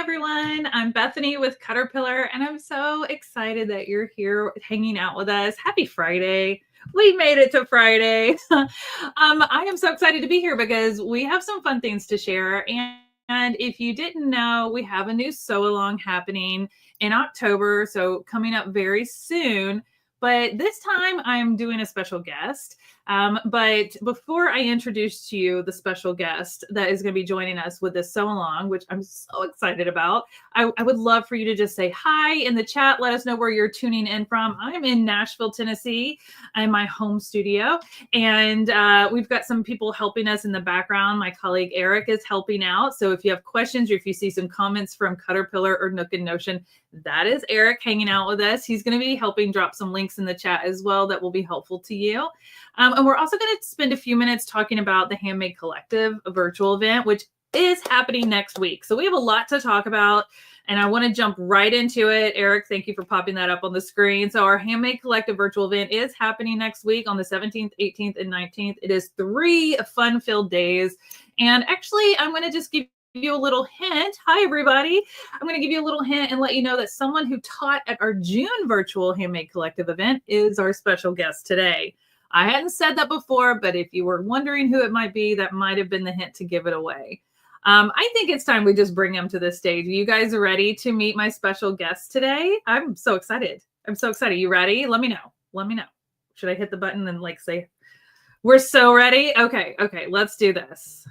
everyone. I'm Bethany with Cutterpillar, and I'm so excited that you're here hanging out with us. Happy Friday. We made it to Friday. I am so excited to be here because we have some fun things to share. And if you didn't know, we have a new sew along happening in October, so coming up very soon. But this time I'm doing a special guest. But before I introduce to you the special guest that is going to be joining us with this sew along, which I'm so excited about, I would love for you to just say hi in the chat. Let us know where you're tuning in from. I'm in Nashville, Tennessee. I'm my home studio, and we've got some people helping us in the background. My colleague Eric is helping out. So if you have questions or if you see some comments from Cutterpillar or Nook and Notion, that is Eric hanging out with us. He's going to be helping drop some links in the chat as well that will be helpful to you. And we're also going to spend a few minutes talking about the Handmade Collective virtual event, which is happening next week. So we have a lot to talk about, and I want to jump right into it. Eric, thank you for popping that up on the screen. So our Handmade Collective virtual event is happening next week on the 17th, 18th, and 19th. It is 3 fun-filled days. And actually, I'm going to just give you a little hint. Hi, everybody. I'm going to give you a little hint and let you know that someone who taught at our June virtual Handmade Collective event is our special guest today. I hadn't said that before, but if you were wondering who it might be, that might have been the hint to give it away. I think it's time we just bring him to the stage. Are you guys ready to meet my special guest today? I'm so excited. I'm so excited. You ready? Let me know. Let me know. Should I hit the button and say, we're so ready? Okay, let's do this.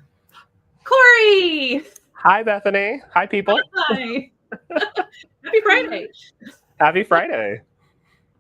Corey! Hi, Bethany. Hi, people. Hi. Happy Friday. Happy Friday.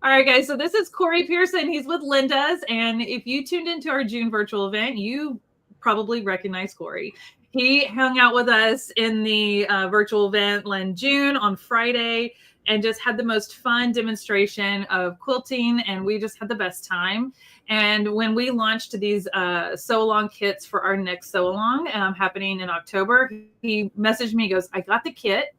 All right, guys. So this is Corey Pearson. He's with Linda's. And if you tuned into our June virtual event, you probably recognize Corey. He hung out with us in the virtual event in June on Friday and just had the most fun demonstration of quilting. And we just had the best time. And when we launched these sew along kits for our next sew along happening in October, he messaged me, goes, I got the kit,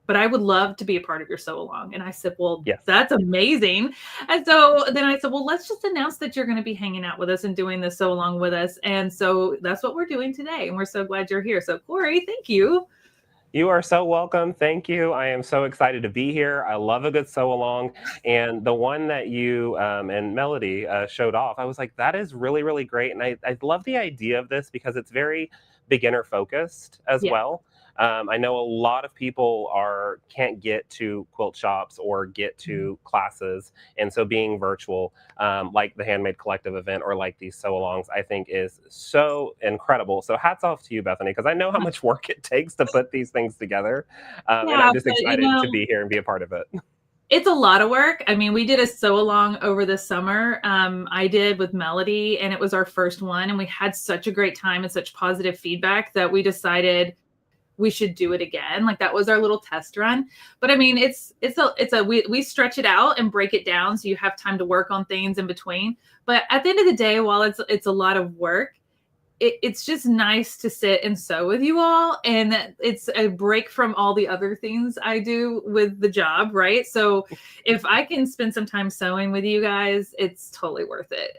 but I would love to be a part of your sew along. And I said, well, yes, that's amazing. And so then I said, well, let's just announce that you're going to be hanging out with us and doing the sew along with us. And so that's what we're doing today. And we're so glad you're here. So Corey, thank you. You are so welcome. Thank you. I am so excited to be here. I love a good sew along. And the one that you and Melody showed off, I was like, that is really, really great. And I love the idea of this because it's very beginner focused as well. I know a lot of people can't get to quilt shops or get to classes. And so being virtual, like the Handmade Collective event or like these sew-alongs, I think is so incredible. So hats off to you, Bethany, because I know how much work it takes to put these things together. And I'm just excited to be here and be a part of it. It's a lot of work. I mean, we did a sew along over the summer. I did with Melody, and it was our first one. And we had such a great time and such positive feedback that we decided we should do it again. Like that was our little test run. But I mean, we stretch it out and break it down so you have time to work on things in between. But at the end of the day, while it's a lot of work, it's just nice to sit and sew with you all. And it's a break from all the other things I do with the job, right? So if I can spend some time sewing with you guys, it's totally worth it.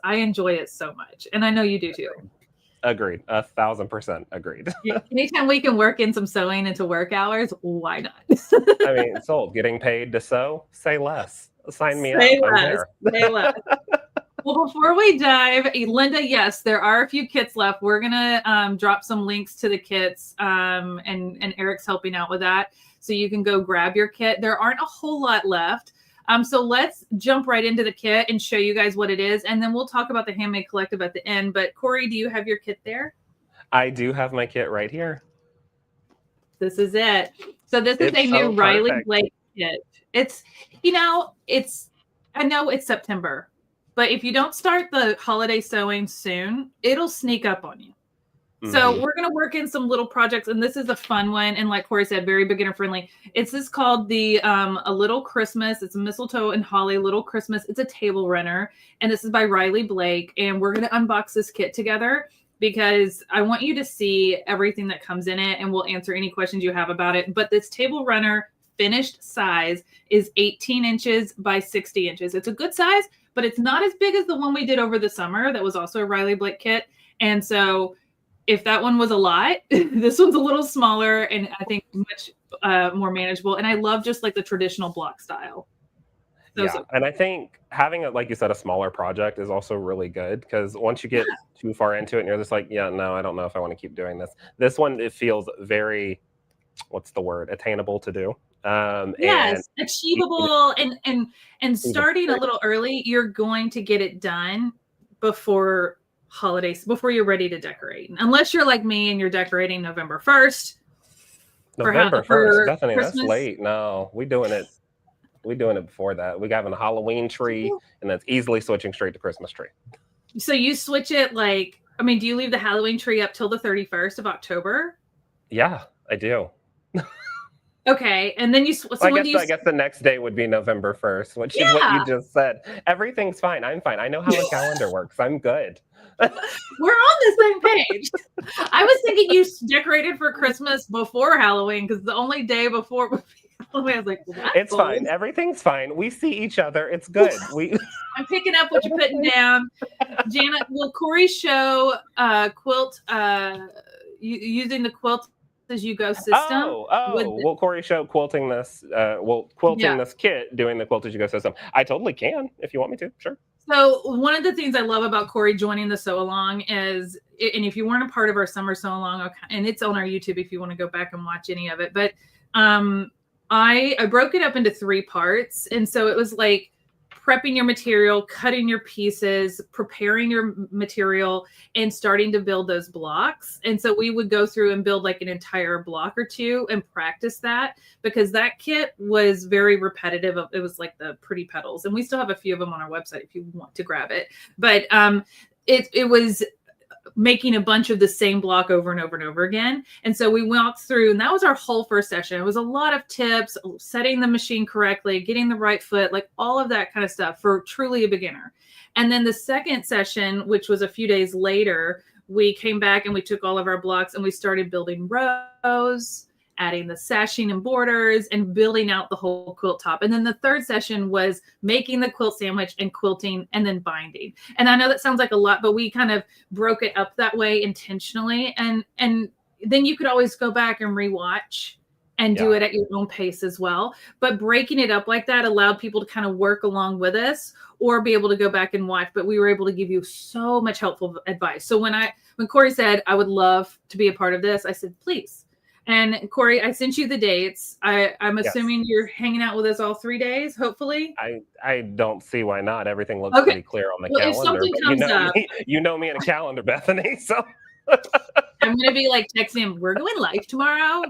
I enjoy it so much. And I know you do too. Agreed. 1,000% agreed. Anytime we can work in some sewing into work hours, why not? I mean, sold. Getting paid to sew, say less. Sign me up. I'm there. Say less. Well, before we dive, Linda, yes, there are a few kits left. We're going to drop some links to the kits, and Eric's helping out with that. So you can go grab your kit. There aren't a whole lot left. So let's jump right into the kit and show you guys what it is. And then we'll talk about the Handmade Collective at the end. But Corey, do you have your kit there? I do have my kit right here. This is it. So this is a new Riley Blake kit. I know it's September, but if you don't start the holiday sewing soon, it'll sneak up on you. So we're going to work in some little projects, and this is a fun one. And like Corey said, very beginner friendly. It's called the A Little Christmas. It's a mistletoe and holly Little Christmas. It's a table runner, and this is by Riley Blake. And we're going to unbox this kit together because I want you to see everything that comes in it, and we'll answer any questions you have about it. But this table runner finished size is 18 inches by 60 inches. It's a good size, but it's not as big as the one we did over the summer. That was also a Riley Blake kit. And so if that one was a lot, this one's a little smaller and I think much more manageable. And I love just like the traditional block style. Yeah, and I think having like you said, a smaller project is also really good because once you get too far into it and you're just like, yeah, no, I don't know if I want to keep doing this. This one, it feels very, what's the word, attainable to do. And Yes, achievable, and even starting a little early, you're going to get it done before holidays, before you're ready to decorate. Unless you're like me and you're decorating November 1st November 1st, for Bethany, that's Christmas. late. No, we doing it before that. We having a Halloween tree, and that's easily switching straight to Christmas tree. So you switch it like, I mean, do you leave the Halloween tree up till the 31st of October? Yeah, I do. Okay, and then so I when guess do you? I guess the next day would be November 1st, which is what you Yeah, just said. Everything's fine. I'm fine. I know how a calendar works. I'm good. we're on the same page. I was thinking you decorated for Christmas before Halloween because the only day before would be Halloween. I was like, well, that's It's bold. fine. Everything's fine. We see each other. It's good. I'm picking up what you're putting down. Janet, will Corey show quilt using the quilt as you go system? Will Corey show quilting this? Quilting Yeah. this kit, doing the quilt as you go system. I totally can if you want me to. Sure. So one of the things I love about Corey joining the sew along is, and if you weren't a part of our summer sew along, and it's on our YouTube if you want to go back and watch any of it, but I broke it up into 3 parts, and so it was like prepping your material, cutting your pieces, preparing your material, and starting to build those blocks. And so we would go through and build like an entire block or 2 and practice that, because that kit was very repetitive. It was like the pretty petals, and we still have a few of them on our website if you want to grab it. But it was making a bunch of the same block over and over and over again. And so we walked through, and that was our whole first session. It was a lot of tips, setting the machine correctly, getting the right foot, like all of that kind of stuff for truly a beginner. And then the second session, which was a few days later, we came back and we took all of our blocks and we started building rows, adding the sashing and borders, and building out the whole quilt top. And then the third session was making the quilt sandwich and quilting and then binding. And I know that sounds like a lot, but we kind of broke it up that way intentionally. And then you could always go back and rewatch and do it at your own pace as well. But breaking it up like that allowed people to kind of work along with us or be able to go back and watch. But we were able to give you so much helpful advice. So when Corey said, I would love to be a part of this, I said, please. And Corey, I sent you the dates. I'm assuming you're hanging out with us all 3 days, hopefully. I don't see why not. Everything looks pretty clear on the calendar. If something comes up, you know me in a calendar, Bethany. So I'm gonna be like texting him, we're going live tomorrow.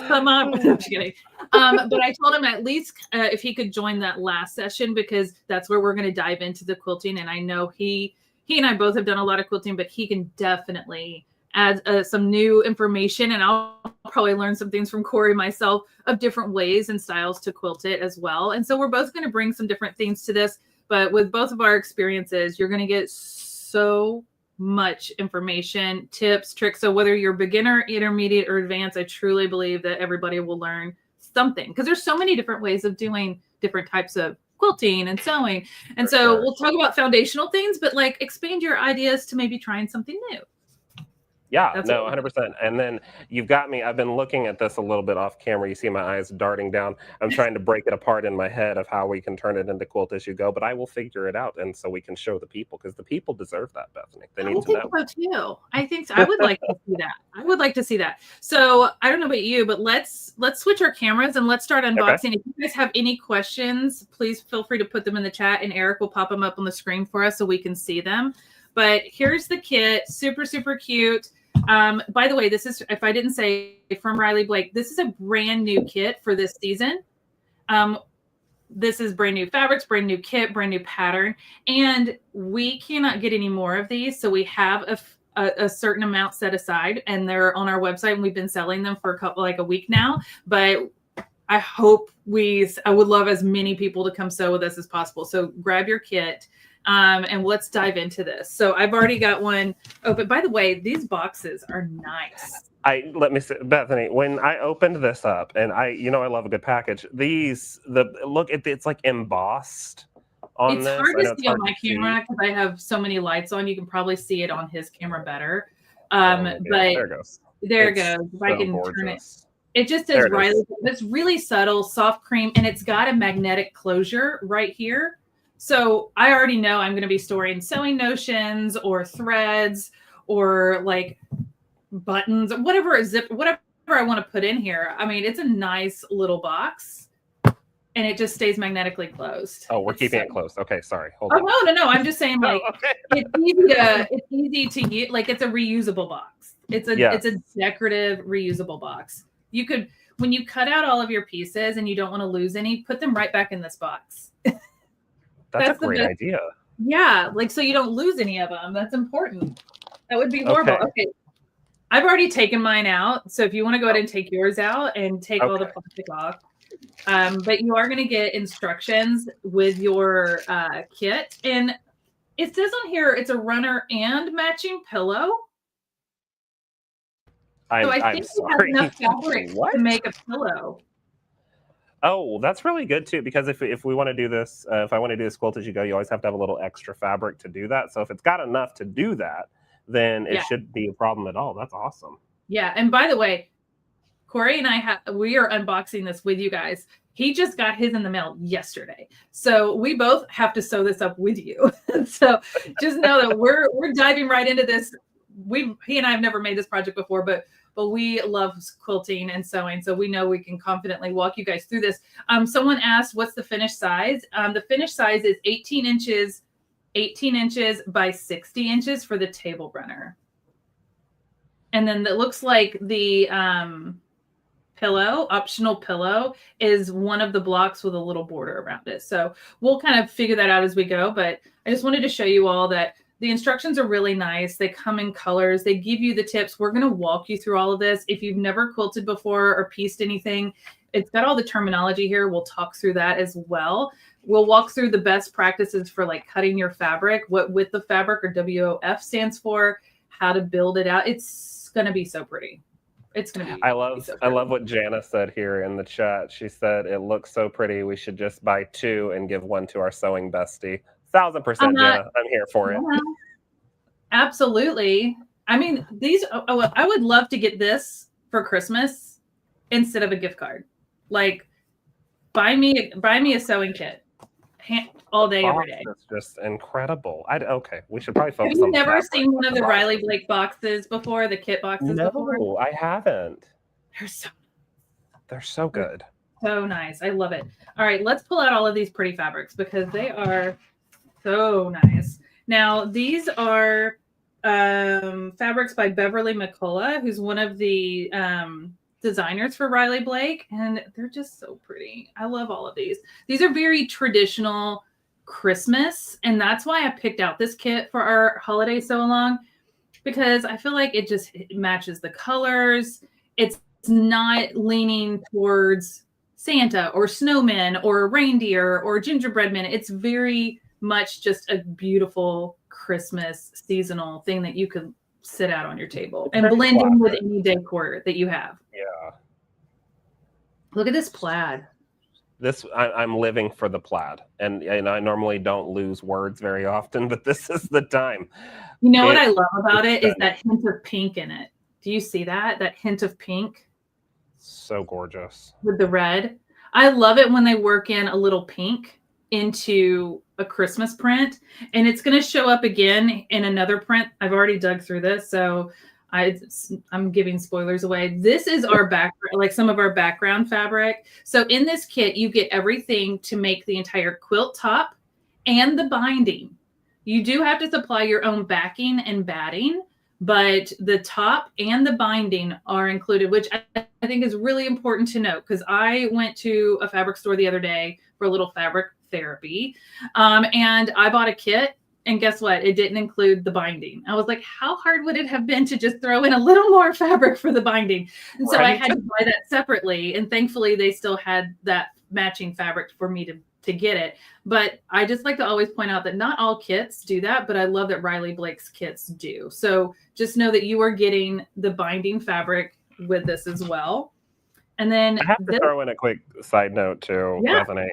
Come on. I'm just kidding. But I told him at least if he could join that last session, because that's where we're going to dive into the quilting. And I know he and I both have done a lot of quilting, but he can definitely add some new information. And I'll probably learn some things from Corey myself of different ways and styles to quilt it as well. And so we're both going to bring some different things to this. But with both of our experiences, you're going to get so much information, tips, tricks. So whether you're beginner, intermediate, or advanced, I truly believe that everybody will learn something, because there's so many different ways of doing different types of quilting and sewing. And so we'll talk about foundational things, but like expand your ideas to maybe trying something new. Yeah, no, 100%. And then you've got me. I've been looking at this a little bit off camera. You see my eyes darting down. I'm trying to break it apart in my head of how we can turn it into quilt as you go, but I will figure it out. And so we can show the people, because the people deserve that, Bethany. They need to know. I think so too. I think so. I would like to see that. I would like to see that. So I don't know about you, but let's switch our cameras and let's start unboxing. If you guys have any questions, please feel free to put them in the chat, and Eric will pop them up on the screen for us so we can see them. But here's the kit. Super, super cute. By the way, this is, if I didn't say, from Riley Blake, this is a brand new kit for this season. This is brand new fabrics, brand new kit, brand new pattern, and we cannot get any more of these. So we have a certain amount set aside, and they're on our website, and we've been selling them for a week now. But I hope I would love as many people to come sew with us as possible. So grab your kit. And let's dive into this. So I've already got one open. By the way, these boxes are nice. Let me say, Bethany, when I opened this up, and I love a good package. It's like embossed on this. It's hard to see on my camera because I have so many lights on. You can probably see it on his camera better. But there it goes. If I can turn it. It just There says it is. Riley. It's really subtle, soft cream, and it's got a magnetic closure right here. So I already know I'm going to be storing sewing notions or threads or like buttons, whatever whatever I want to put in here. I mean, it's a nice little box, and it just stays magnetically closed. Oh, we're It's keeping so. it closed. Okay, sorry. Hold Oh on. no! I'm just saying, Oh, like, okay. it's easy to use. Like, it's a reusable box. It's a Yes, decorative reusable box. You could, when you cut out all of your pieces and you don't want to lose any, put them right back in this box. that's a That's the great best. idea. Yeah, like, so you don't lose any of them. That's important. That would be horrible. Okay. Okay, I've already taken mine out. So if you want to go ahead Oh, and take yours out and take all the okay. plastic off. But you are going to get instructions with your kit. And it says on here it's a runner and matching pillow. So I I'm think you have sorry. enough fabric to What? make a pillow. Oh, well, that's really good too, because if we want to do this, if I want to do this quilt as you go, you always have to have a little extra fabric to do that. So if it's got enough to do that, then it Yeah. shouldn't be a problem at all. That's awesome. Yeah. And by the way, Corey and we are unboxing this with you guys. He just got his in the mail yesterday. So we both have to sew this up with you. So just know that we're diving right into this. He and I have never made this project before, but we love quilting and sewing. So we know we can confidently walk you guys through this. Someone asked, what's the finished size? The finished size is 18 inches by 60 inches for the table runner. And then it looks like the optional pillow is one of the blocks with a little border around it. So we'll kind of figure that out as we go. But I just wanted to show you all that the instructions are really nice. They come in colors. They give you the tips. We're going to walk you through all of this. If you've never quilted before or pieced anything, it's got all the terminology here. We'll talk through that as well. We'll walk through the best practices for like cutting your fabric, what width of fabric or WOF stands for, how to build it out. It's going to be so pretty. It's going to be. I love what Jana said here in the chat. She said, "It looks so pretty. We should just buy two and give one to our sewing bestie." 1000%, Jana. I'm here for it. Absolutely. I mean, I would love to get this for Christmas instead of a gift card. Like, buy me a sewing kit all day, every day. It's just incredible. Okay, we should probably focus Have you on the never fabric. seen one of the Riley Blake boxes before, the kit boxes before? No, I haven't. They're so good. So nice. I love it. All right, let's pull out all of these pretty fabrics because they are so nice. Now, these are fabrics by Beverly McCullough, who's one of the designers for Riley Blake, and they're just so pretty. I love all of these. These are very traditional Christmas, and that's why I picked out this kit for our holiday sew along, because I feel like it matches the colors. It's not leaning towards Santa or snowmen or reindeer or gingerbread men. It's very much just a beautiful Christmas seasonal thing that you could sit out on your table and blend in with any decor that you have. Yeah. Look at this plaid. I'm living for the plaid, and I normally don't lose words very often, but this is the time. You know what I love about it is that hint of pink in it. Do you see that? That hint of pink? So gorgeous. With the red. I love it when they work in a little pink into a Christmas print, and it's going to show up again in another print. I've already dug through this, so I'm giving spoilers away. This is our background, like some of our background fabric. So in this kit, you get everything to make the entire quilt top and the binding. You do have to supply your own backing and batting, but the top and the binding are included, which I think is really important to note, because I went to a fabric store the other day for a little fabric therapy, and I bought a kit. And guess what? It didn't include the binding. I was like, how hard would it have been to just throw in a little more fabric for the binding? And so I had to buy that separately. And thankfully, they still had that matching fabric for me to get it. But I just like to always point out that not all kits do that, but I love that Riley Blake's kits do. So just know that you are getting the binding fabric with this as well. And then I have to this, throw in a quick side note too, yeah. Bethany.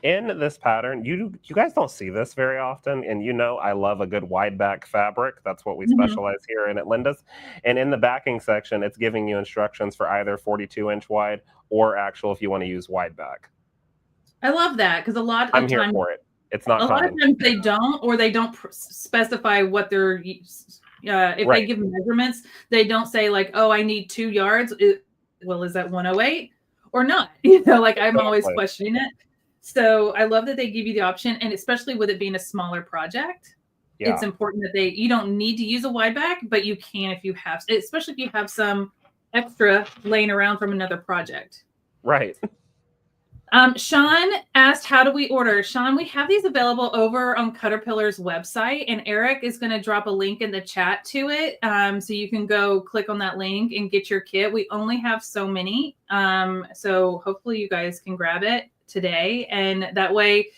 In this pattern, you guys don't see this very often, and I love a good wide back fabric. That's what we Mhm. specialize here in at Linda's. And in the backing section, it's giving you instructions for either 42-inch wide or actual if you want to use wide back. I love that because I'm here for it. It's not a lot of common. times they don't, or they don't specify what they're, if they Right. give measurements, they don't say like, oh, I need 2 yards. Well, is that 108 or not? Like I'm always Exactly. questioning it. So I love that they give you the option, and especially with it being a smaller project, it's Yeah. important that you don't need to use a wide back, but you can if you have, especially if you have some extra laying around from another project. Right. Sean asked, how do we order? Sean, we have these available over on Cutterpillar's website, and Eric is going to drop a link in the chat to it. So you can go click on that link and get your kit. We only have so many. So hopefully you guys can grab it today. And that way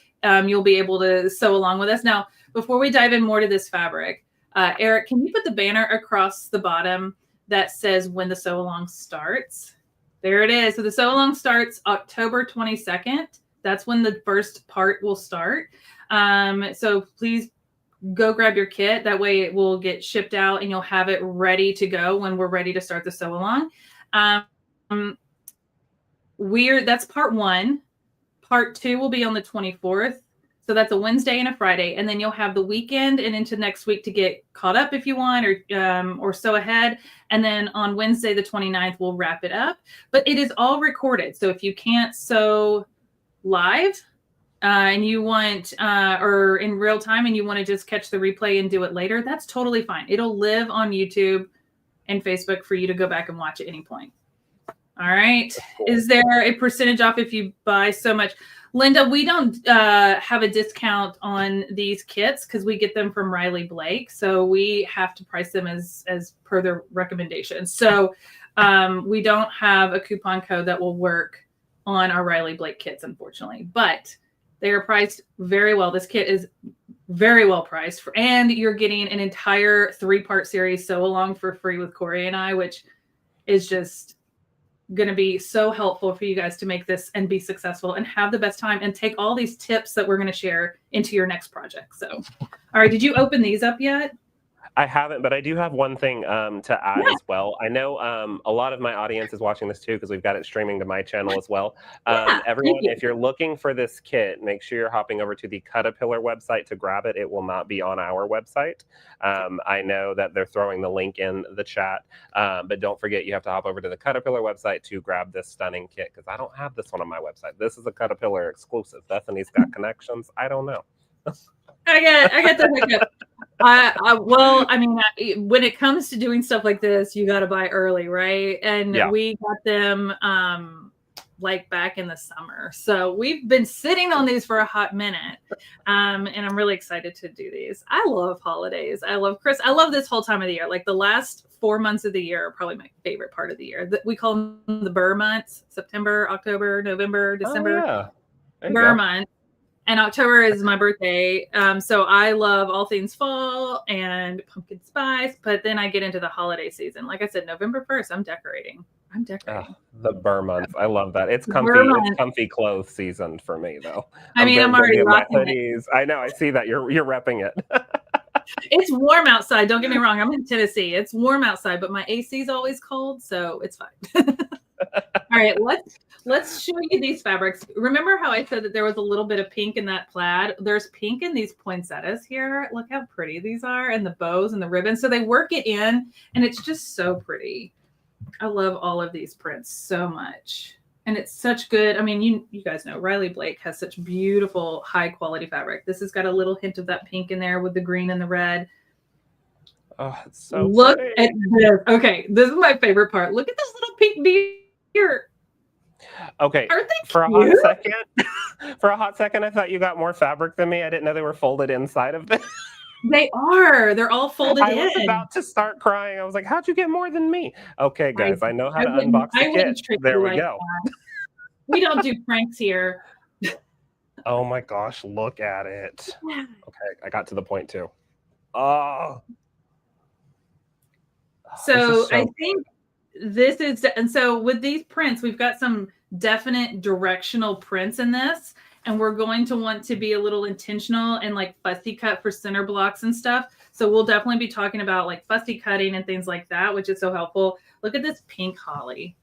you'll be able to sew along with us. Now, before we dive in more to this fabric, Eric, can you put the banner across the bottom that says when the sew along starts? There it is. So the sew along starts October 22nd. That's when the first part will start. So please go grab your kit. That way it will get shipped out and you'll have it ready to go when we're ready to start the sew along. That's part 1. Part 2 will be on the 24th. So that's a Wednesday and a Friday, and then you'll have the weekend and into next week to get caught up if you want, or sew ahead. And then on Wednesday, the 29th, we'll wrap it up. But it is all recorded. So if you can't sew live and you want, or in real time, and you want to just catch the replay and do it later, that's totally fine. It'll live on YouTube and Facebook for you to go back and watch at any point. All right. Cool. Is there a percentage off if you buy so much? Linda, we don't have a discount on these kits because we get them from Riley Blake. So we have to price them as per their recommendations. So we don't have a coupon code that will work on our Riley Blake kits, unfortunately. But they are priced very well. This kit is very well priced. And you're getting an entire 3-part series sew along for free with Corey and I, which is just going to be so helpful for you guys to make this and be successful and have the best time and take all these tips that we're going to share into your next project. So, all right. Did you open these up yet? I haven't, but I do have one thing to add as well. I know a lot of my audience is watching this too because we've got it streaming to my channel as well. Everyone, if you're looking for this kit, make sure you're hopping over to the Cutterpillar website to grab it. It will not be on our website. I know that they're throwing the link in the chat, but don't forget you have to hop over to the Cutterpillar website to grab this stunning kit because I don't have this one on my website. This is a Cutterpillar exclusive. Bethany's got connections. I don't know. I get the hiccup. Well, I mean, when it comes to doing stuff like this, you got to buy early, right? And Yeah. we got them like back in the summer. So we've been sitting on these for a hot minute. And I'm really excited to do these. I love holidays. I love Christmas. I love this whole time of the year. Like the last 4 months of the year are probably my favorite part of the year. We call them the Burr months: September, October, November, December. Oh, yeah. Burr month. And October is my birthday. So I love all things fall and pumpkin spice. But then I get into the holiday season. Like I said, November 1st, I'm decorating. The Burr month. I love that. It's comfy. It's comfy clothes season for me, though. I'm already rocking my hoodies. I know. I see that. You're repping it. It's warm outside. Don't get me wrong. I'm in Tennessee. It's warm outside, but my AC is always cold, so it's fine. All right, let's show you these fabrics. Remember how I said that there was a little bit of pink in that plaid? There's pink in these poinsettias here. Look how pretty these are, and the bows and the ribbons. So they work it in, and it's just so pretty. I love all of these prints so much. And it's such good. I mean, you guys know Riley Blake has such beautiful, high quality fabric. This has got a little hint of that pink in there with the green and the red. Oh, it's so Look pretty. at this. Okay, this is my favorite part. Look at this little pink deer. Okay, for a hot second, I thought you got more fabric than me. I didn't know they were folded inside of this. They are. They're all folded in. I was about to start crying. I was like, how'd you get more than me? Okay, guys, I know how to unbox the kit. There we go. We don't do pranks here. Oh my gosh, look at it. Okay, I got to the point too. Oh. So I think and so with these prints, we've got some definite directional prints in this, and we're going to want to be a little intentional and like fussy cut for center blocks and stuff. So we'll definitely be talking about like fussy cutting and things like that, which is so helpful. Look at this pink holly.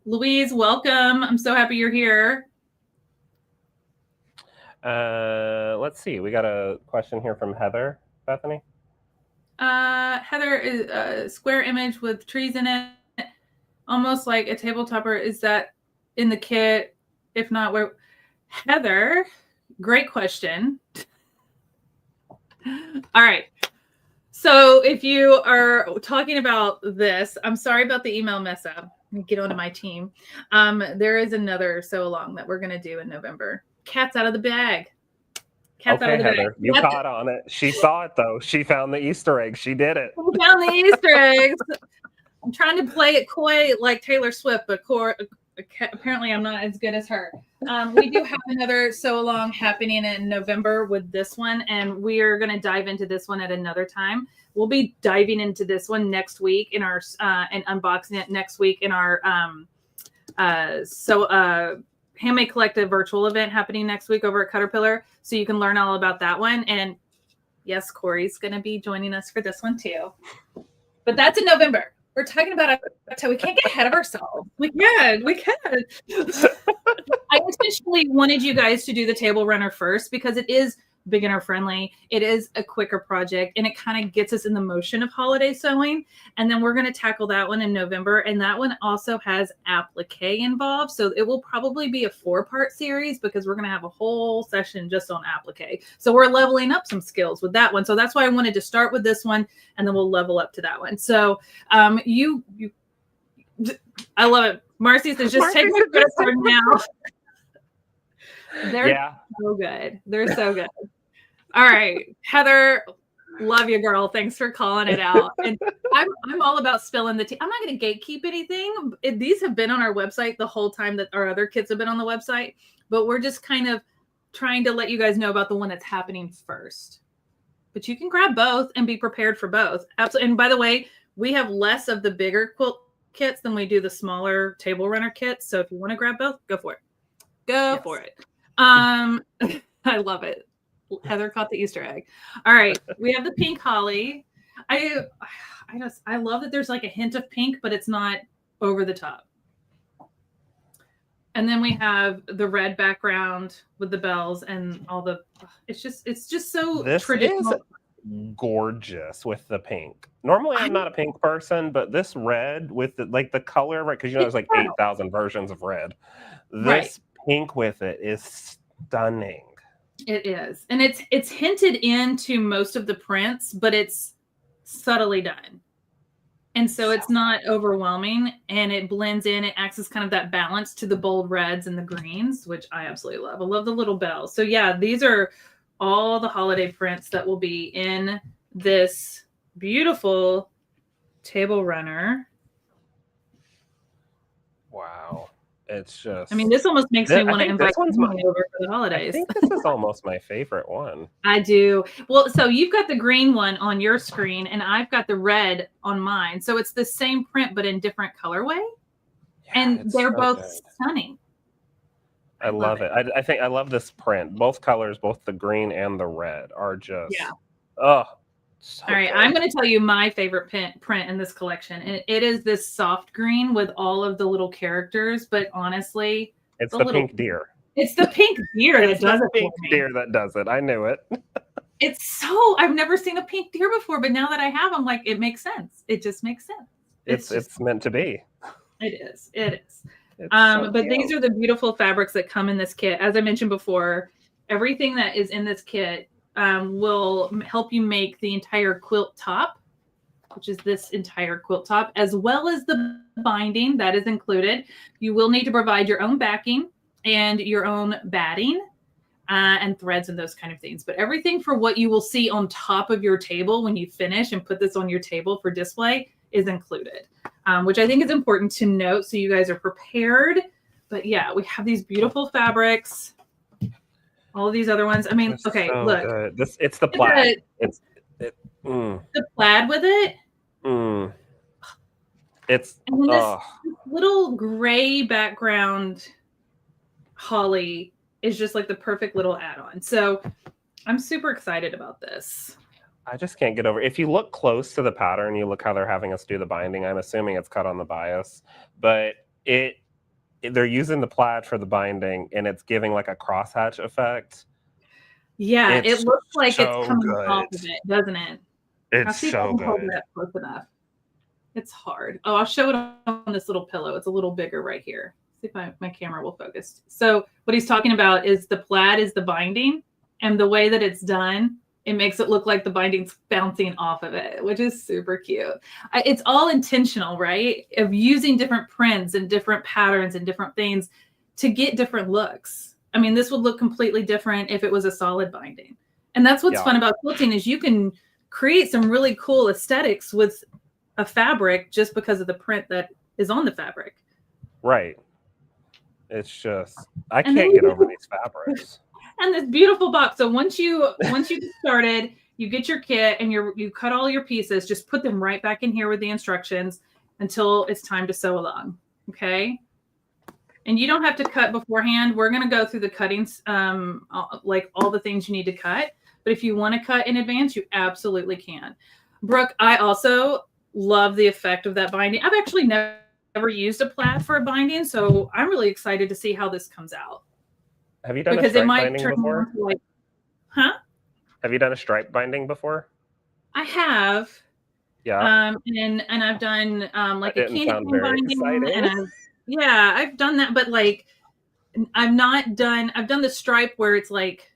Louise, welcome. I'm so happy you're here. Let's see. We got a question here from Heather. Bethany? Heather is a square image with trees in it, almost like a tabletopper. Is that in the kit? If not, where? Heather, great question. All right. So if you are talking about this, I'm sorry about the email mess up. Let me get onto my team. There is another sew along that we're going to do in November. Cat's out of the bag. Cat's okay, out of the Heather, bag. You caught on it. She saw it, though. She found the Easter egg. She did it. We found the Easter eggs. I'm trying to play it coy like Taylor Swift, but apparently I'm not as good as her. We do have another sew along happening in November with this one, and we are going to dive into this one at another time. We'll be diving into this one next week in our and unboxing it next week in our Handmade Collective virtual event happening next week over at Cutterpillar, so you can learn all about that one. And yes, Corey's going to be joining us for this one too. But that's in November. We're talking about October. We can't get ahead of ourselves. We can. I intentionally wanted you guys to do the table runner first because it is beginner friendly. It is a quicker project, and it kind of gets us in the motion of holiday sewing. And then we're going to tackle that one in November. And that one also has applique involved. So it will probably be a 4-part series because we're going to have a whole session just on applique. So we're leveling up some skills with that one. So that's why I wanted to start with this one, and then we'll level up to that one. So I love it. Marcy says, just take my credit card now. They're so good. They're so good. All right, Heather, love you, girl. Thanks for calling it out. And I'm all about spilling the tea. I'm not going to gatekeep anything. These have been on our website the whole time that our other kits have been on the website, but we're just kind of trying to let you guys know about the one that's happening first. But you can grab both and be prepared for both. Absolutely. And by the way, we have less of the bigger quilt kits than we do the smaller table runner kits. So if you want to grab both, go for it. Go for it. I love it. Heather caught the Easter egg. All right, we have the pink holly. I love that there's like a hint of pink, but it's not over the top. And then we have the red background with the bells and all the. It's just so traditional. This is gorgeous with the pink. Normally, I'm not a pink person, but this red with the color, right? Because there's like 8,000 versions of red. This pink with it is stunning. It is. And it's hinted into most of the prints, but it's subtly done. And so it's not overwhelming, and it blends in. It acts as kind of that balance to the bold reds and the greens, which I absolutely love. I love the little bells. So yeah, these are all the holiday prints that will be in this beautiful table runner. Wow. It's just. I mean, this almost makes me want to invite someone over for the holidays. I think this is almost my favorite one. I do. Well, so you've got the green one on your screen, and I've got the red on mine. So it's the same print, but in different colorway. Yeah, and they're both stunning. I love it. I think I love this print. Both colors, both the green and the red, are just. Yeah. Oh. So all right, good. I'm going to tell you my favorite print in this collection. And it is this soft green with all of the little characters. But honestly, it's the pink deer. It's the pink deer that does it. Pink deer that does it. I knew it. I've never seen a pink deer before, but now that I have, I'm like, it makes sense. It just makes sense. It's meant to be. It is. But these are the beautiful fabrics that come in this kit. As I mentioned before, everything that is in this kit will help you make the entire quilt top, which is this entire quilt top, as well as the binding that is included. You will need to provide your own backing and your own batting and threads and those kind of things. But everything for what you will see on top of your table when you finish and put this on your table for display is included, which I think is important to note so you guys are prepared. But yeah, we have these beautiful fabrics. All of these other ones. I mean, okay, so look. It's the plaid. The plaid with it. It's And then this little gray background holly is just like the perfect little add-on. So I'm super excited about this. I just can't get over. If you look close to the pattern, you look how they're having us do the binding. I'm assuming it's cut on the bias, but they're using the plaid for the binding, and it's giving like a crosshatch effect. Yeah, it It's looks like it's so coming off good. of it, doesn't it? I'll It's see if I so can hold good. it up close enough. It's hard. Oh, I'll show it on this little pillow. It's a little bigger right here. See if my camera will focus. So what he's talking about is the plaid is the binding, and the way that it's done, it makes it look like the binding's bouncing off of it, which is super cute. It's all intentional, right? Of using different prints and different patterns and different things to get different looks. I mean, this would look completely different if it was a solid binding. And that's what's fun about quilting is you can create some really cool aesthetics with a fabric just because of the print that is on the fabric. Right. It's just, I can't get over these fabrics. And this beautiful box. So once you get started, you get your kit and you cut all your pieces, just put them right back in here with the instructions until it's time to sew along. Okay. And you don't have to cut beforehand. We're going to go through the cuttings, like all the things you need to cut. But if you want to cut in advance, you absolutely can. Brooke, I also love the effect of that binding. I've actually never used a plaid for a binding, so I'm really excited to see how this comes out. Have you done a stripe binding before? Like, huh? Have you done a stripe binding before? I have. Yeah. And I've done like a candy cane binding, exciting. and I've done that, but like I've done the stripe where it's like,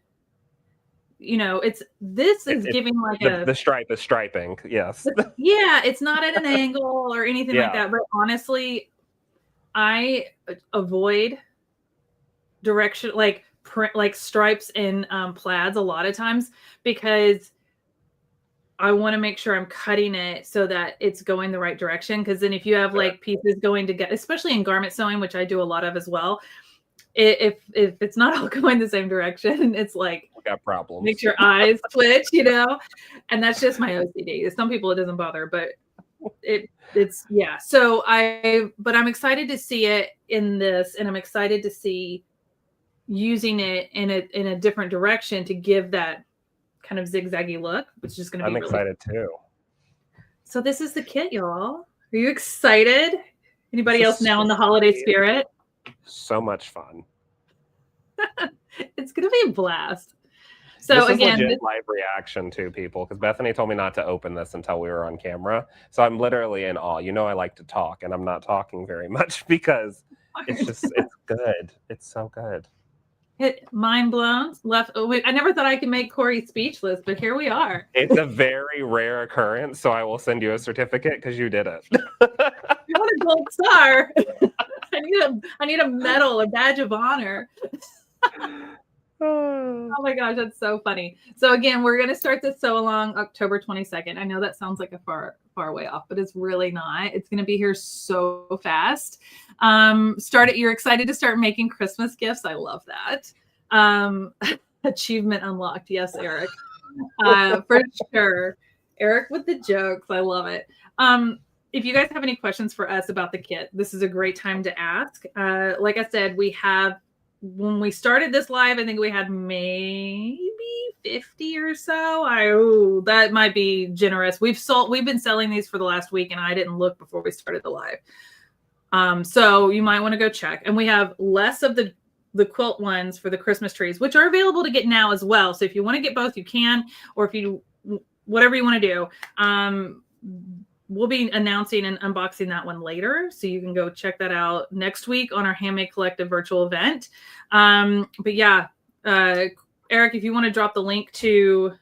you know, it's giving like the stripe is striping. Yes. Yeah, it's not at an angle or anything like that. But honestly, I avoid direction like stripes in plaids a lot of times because I want to make sure I'm cutting it so that it's going the right direction. Because then if you have like pieces going together, especially in garment sewing, which I do a lot of as well, if it's not all going the same direction, it's like got problems. Makes your eyes twitch, you know, and that's just my OCD. Some people it doesn't bother, but it's yeah. So but I'm excited to see it in this, and I'm excited to see using it in a different direction to give that kind of zigzaggy look, which is going to be. I'm excited too. So this is the kit, y'all. Are you excited? Anybody else now in the holiday spirit? So much fun. It's going to be a blast. So this again, is legit live reaction to people because Bethany told me not to open this until we were on camera. So I'm literally in awe. You know, I like to talk, and I'm not talking very much because it's good. It's so good. Mind blown. I never thought I could make Corey speechless, but here we are. It's a very rare occurrence, so I will send you a certificate because you did it. You want a gold star? I need a medal, a badge of honor. Oh my gosh, that's so funny. So again, we're going to start this sew along October 22nd. I know that sounds like a far way off, but it's really not. It's going to be here so fast. You're excited to start making Christmas gifts. I love that. Achievement unlocked. Yes, Eric. For sure. Eric with the jokes. I love it. If you guys have any questions for us about the kit, this is a great time to ask. Like I said, when we started this live, I think we had maybe 50 or so. That might be generous. We've been selling these for the last week, and I didn't look before we started the live. So you might want to go check. And we have less of the quilt ones for the Christmas trees, which are available to get now as well. So if you want to get both, you can, or whatever you want to do. We'll be announcing and unboxing that one later. So you can go check that out next week on our Handmade Collective virtual event. But yeah, Eric, if you want to drop the link to,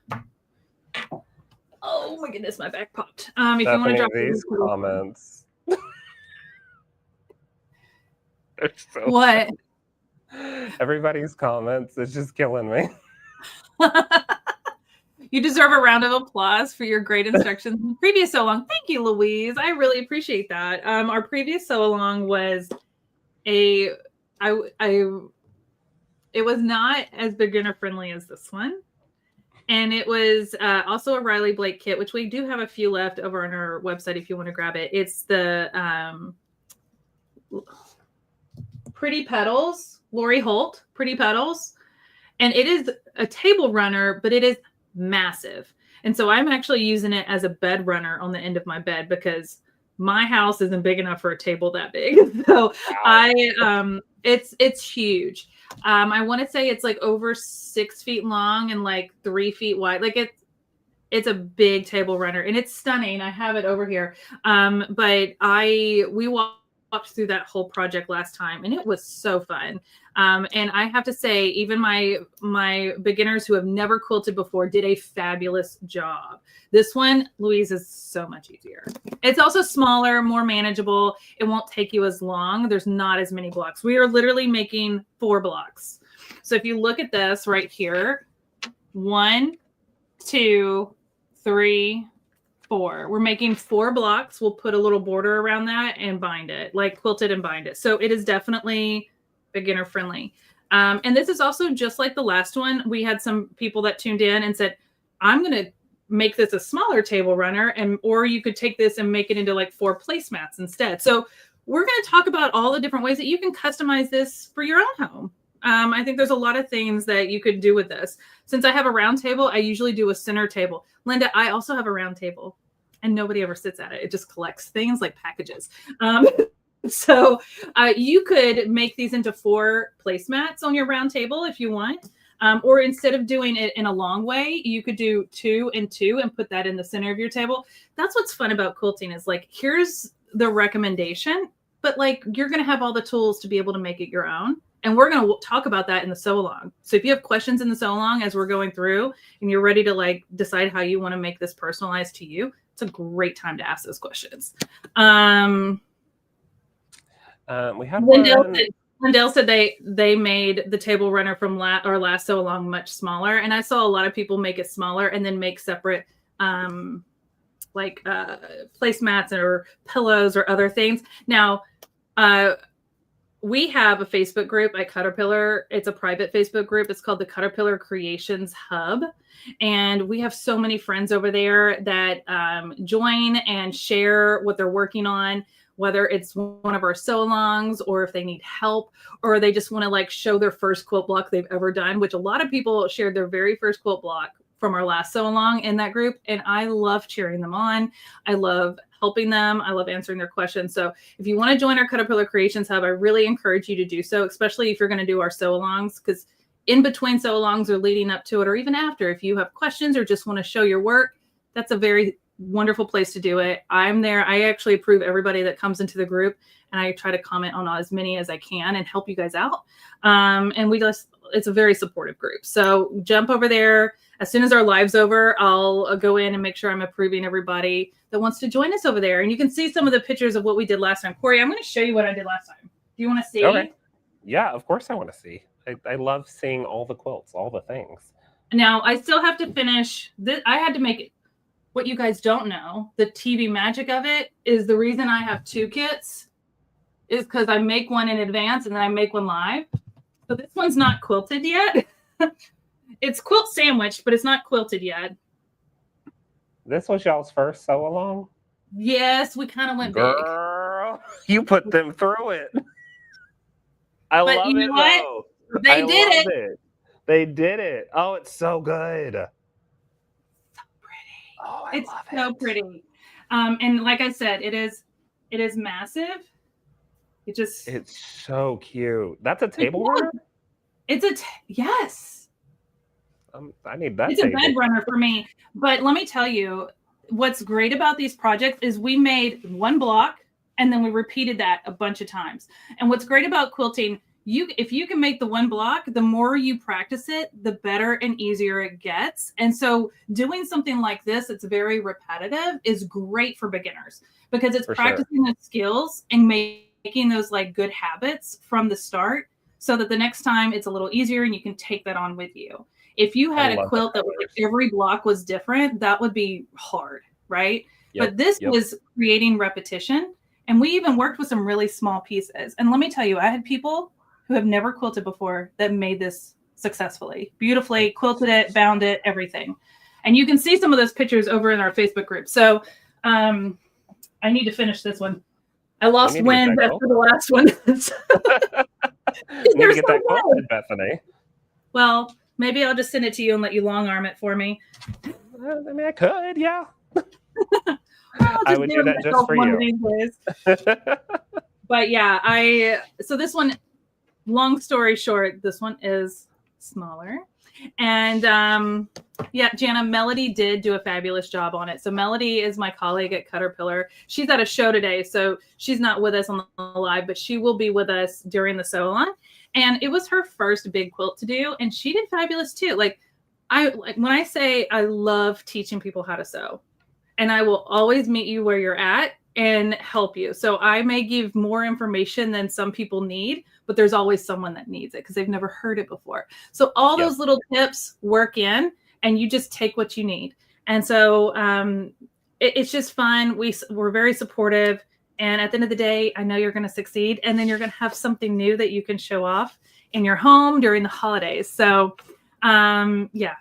oh my goodness, my back popped. If you want to drop these comments. So what? Everybody's comments is just killing me. You deserve a round of applause for your great instructions in the previous sew along. Thank you, Louise. I really appreciate that. Our previous sew along was it was not as beginner friendly as this one. And it was also a Riley Blake kit, which we do have a few left over on our website if you want to grab it. It's the Pretty Petals, Lori Holt, Pretty Petals. And it is a table runner, but it is massive. And so I'm actually using it as a bed runner on the end of my bed because my house isn't big enough for a table that big. So it's huge. I want to say it's like over 6 feet long and like 3 feet wide. Like it's a big table runner and it's stunning. I have it over here. But we walked through that whole project last time and it was so fun. And I have to say, even my beginners who have never quilted before did a fabulous job. This one, Louise, is so much easier. It's also smaller, more manageable. It won't take you as long. There's not as many blocks. We are literally making 4 blocks. So if you look at this right here, 1, 2, 3, 4. We're making 4 blocks. We'll put a little border around that and bind it, like quilt it and bind it. So it is definitely beginner friendly. And this is also just like the last one. We had some people that tuned in and said, I'm going to make this a smaller table runner, or you could take this and make it into like 4 placemats instead. So we're going to talk about all the different ways that you can customize this for your own home. I think there's a lot of things that you could do with this. Since I have a round table, I usually do a center table. Linda, I also have a round table and nobody ever sits at it. It just collects things like packages. So you could make these into 4 placemats on your round table if you want. Or instead of doing it in a long way, you could do 2 and 2 and put that in the center of your table. That's what's fun about quilting is like, here's the recommendation, but like you're going to have all the tools to be able to make it your own. And we're going to talk about that in the sew along. So if you have questions in the sew along as we're going through and you're ready to like decide how you want to make this personalized to you, it's a great time to ask those questions. We had Lindell said they made the table runner from our last sew along much smaller, and I saw a lot of people make it smaller and then make separate placemats or pillows or other things. Now, we have a Facebook group at Cutterpillar. It's a private Facebook group. It's called the Cutterpillar Creations Hub. And we have so many friends over there that join and share what they're working on, whether it's one of our sew-alongs or if they need help or they just want to like show their first quilt block they've ever done, which a lot of people shared their very first quilt block from our last sew-along in that group. And I love cheering them on. I love helping them. I love answering their questions. So if you want to join our Cutterpillar Creations Hub, I really encourage you to do so, especially if you're going to do our sew-alongs, because in between sew-alongs or leading up to it, or even after, if you have questions or just want to show your work, that's a very wonderful place to do it. I'm there. I actually approve everybody that comes into the group, and I try to comment on as many as I can and help you guys out. And it's a very supportive group. So jump over there. As soon as our live's over, I'll go in and make sure I'm approving everybody that wants to join us over there. And you can see some of the pictures of what we did last time. Corey, I'm going to show you what I did last time. Do you want to see? Okay. Yeah, of course I want to see. I love seeing all the quilts, all the things. Now, I still have to finish this. I had to make it. What you guys don't know, the TV magic of it is the reason I have 2 kits is because I make one in advance and then I make one live. So this one's not quilted yet. It's quilt sandwiched, but it's not quilted yet. This was y'all's first sew along? Yes, we kind of went Girl, big. You put them through it. I but love you it know what? though. They did it. They did it. Oh, it's so good. Oh, it's so pretty. And like I said, it is massive. It's so cute. That's a table runner? Yes. I need that. It's a bed runner for me. But let me tell you, what's great about these projects is we made 1 block and then we repeated that a bunch of times. And what's great about quilting, if you can make the 1 block, the more you practice it, the better and easier it gets. And so doing something like this, it's very repetitive, is great for beginners because it's practicing the skills and making those like good habits from the start so that the next time it's a little easier and you can take that on with you. If you had a quilt that was like every block was different, that would be hard, right? Yep, but this was creating repetition. And we even worked with some really small pieces. And let me tell you, I had people who have never quilted before that made this successfully, beautifully, quilted it, bound it, everything. And you can see some of those pictures over in our Facebook group. So I need to finish this one. I lost wind after the last one. Need to get that quilted, Bethany. Well, maybe I'll just send it to you and let you long arm it for me. I mean, I could, yeah. I would do that just for you. But yeah, so this one, long story short, this one is smaller. And yeah, Jana, Melody did do a fabulous job on it. So Melody is my colleague at Cutterpillar. She's at a show today, so she's not with us on the live, but she will be with us during the sew-along. And it was her first big quilt to do, and she did fabulous too. Like when I say I love teaching people how to sew, and I will always meet you where you're at and help you. So I may give more information than some people need, but there's always someone that needs it because they've never heard it before. So all those little tips work in, and you just take what you need. And so it's just fun. We're very supportive. And at the end of the day, I know you're going to succeed. And then you're going to have something new that you can show off in your home during the holidays. So yeah.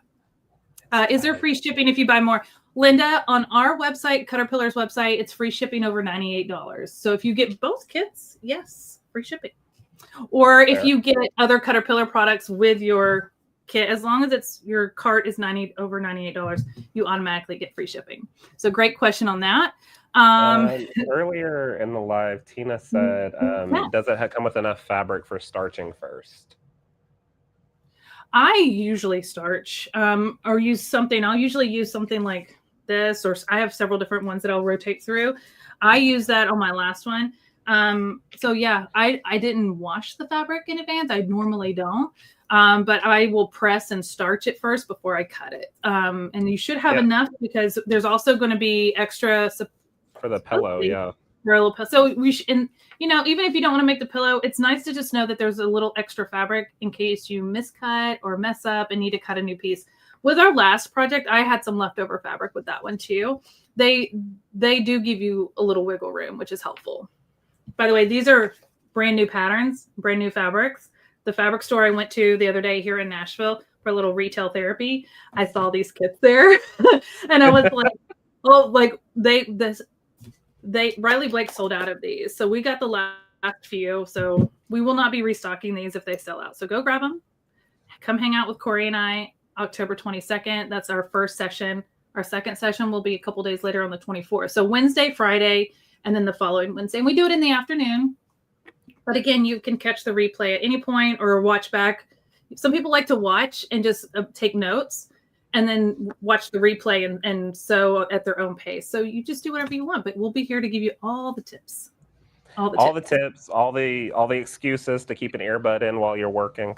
Is there free shipping if you buy more? Linda, on our website, Cutterpillar's website, it's free shipping over $98. So if you get both kits, yes, free shipping. Or if you get other Cutterpillar products with your kit, as long as your cart is over $98, you automatically get free shipping. So great question on that. Earlier in the live, Tina said, does it come with enough fabric for starching first? I usually starch or use something. I'll usually use something like this, or I have several different ones that I'll rotate through. I use that on my last one. So yeah, I didn't wash the fabric in advance. I normally don't. But I will press and starch it first before I cut it. And you should have enough because there's also going to be extra for the pillow. Yeah. For a little pillow. So we should, and even if you don't want to make the pillow, it's nice to just know that there's a little extra fabric in case you miscut or mess up and need to cut a new piece. With our last project, I had some leftover fabric with that one too. They do give you a little wiggle room, which is helpful. By the way, these are brand new patterns, brand new fabrics. The fabric store I went to the other day here in Nashville for a little retail therapy, I saw these kits there. And I was like, oh, like Riley Blake sold out of these. So we got the last few. So we will not be restocking these if they sell out. So go grab them. Come hang out with Corey and I October 22nd. That's our first session. Our second session will be a couple days later on the 24th. So Wednesday, Friday, and then the following Wednesday. And we do it in the afternoon. But again, you can catch the replay at any point or watch back. Some people like to watch and just take notes and then watch the replay and sew at their own pace. So you just do whatever you want, but we'll be here to give you all the tips. All the tips, all the excuses to keep an earbud in while you're working,